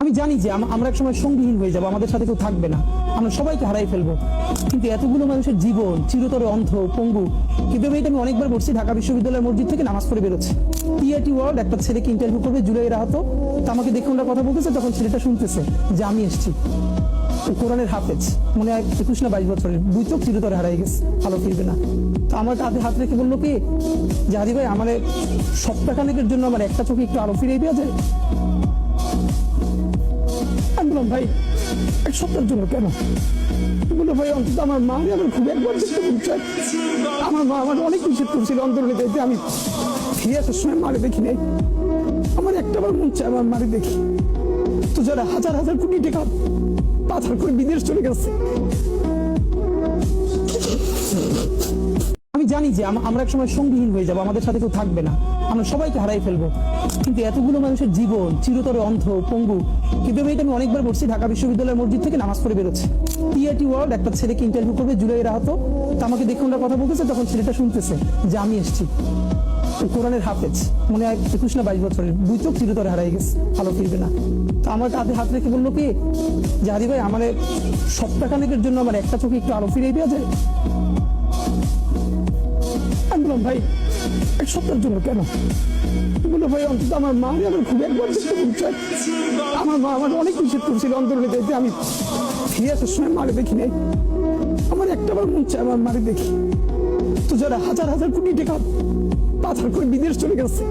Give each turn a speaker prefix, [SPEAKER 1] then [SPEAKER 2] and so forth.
[SPEAKER 1] আমি জানি যে আমরা এক সময় সঙ্গীহীন হয়ে যাব, আমাদের সাথে কেউ থাকবে না, আমরা সবাইকে হারাই ফেলবো। কিন্তু এতগুলো মানুষের জীবন চিরতরে অন্ধ পঙ্গু। কিন্তু এটা আমি অনেকবার বলছি, ঢাকা বিশ্ববিদ্যালয়ের মসজিদ থেকে নামাজ পড়ে বেরোচ্ছে। টিআইটি ওয়ার্ল্ড একটা ছেলেকে ইন্টারভিউ করবে, জুলাইয়ের আহত। তো আমাকে দেখে ওনারা কথা বলতেছে, তখন ছেলেটা শুনতেছে যে আমি এসেছি। কোরআনের হাফেজ, মনে হয় 21 না 22 বছরের, 2 চোখ চিরতরে হারাই গেছে, ভালো ফিরবে না। তো আমার কাঁধে হাত রেখে বললো কি যে হাদি ভাই, আমার সপ্তাহখানেকের জন্য আমার একটা চোখে একটু আলো ফিরে দেওয়া যায়। আমি বললাম ভাই, এক সপ্তাহের জন্য কেন? বললো ভাই, অন্তত আমার মা আমার খুব একবার দেখতে মন চায়। আমার মা আমার অনেক নিষেধ করছিল অন্তরণে দেখতে, আমি ফিরে আসার সময় মারে দেখি নাই। আমার একটাবার মন চায় আমার মারে দেখি। তো যারা হাজার হাজার কোটি টাকা পাচার করে বিদেশ চলে গেছে, আমি জানি যে আমরা এক সময় সঙ্গীহীন হয়ে যাব, আমাদের সাথে কেউ থাকবে না, আমরা সবাইকে হারাই ফেলবো। কিন্তু এতগুলো মানুষের জীবন চিরতরে অন্ধ পঙ্গু। কিন্তু এটা আমি অনেকবার বলছি, ঢাকা বিশ্ববিদ্যালয়ের মসজিদ থেকে নামাজ পড়ে বেরোচ্ছে। টিআইটি ওয়ার্ল্ড একটা ছেলেকে ইন্টারভিউ করবে, জুলাইয়ের আহত। তো আমাকে দেখে ওনারা কথা বলতেছে, তখন ছেলেটা শুনতেছে যে আমি এসেছি। কোরআনের হাফেজ, মনে হয় 21 না 22 বছরের, 2 চোখ চিরতরে হারাই গেছে, ভালো ফিরবে না। তো আমার কাঁধে হাত রেখে বললো কি যে হাদি ভাই, আমার সপ্তাহখানেকের জন্য আমার একটা চোখে একটু আলো ফিরে দেওয়া যায়। আমি বললাম ভাই, এক সপ্তাহের জন্য কেন? বললো ভাই, অন্তত আমার মা আমার খুব একবার দেখতে মন চায়। আমার মা আমার অনেক নিষেধ করছিল অন্তরণে দেখতে, আমি ফিরে আসার সময় মারে দেখি নাই। আমার একটাবার মন চায় আমার মারে দেখি। তো যারা হাজার হাজার কোটি টাকা পাচার করে বিদেশ চলে গেছে,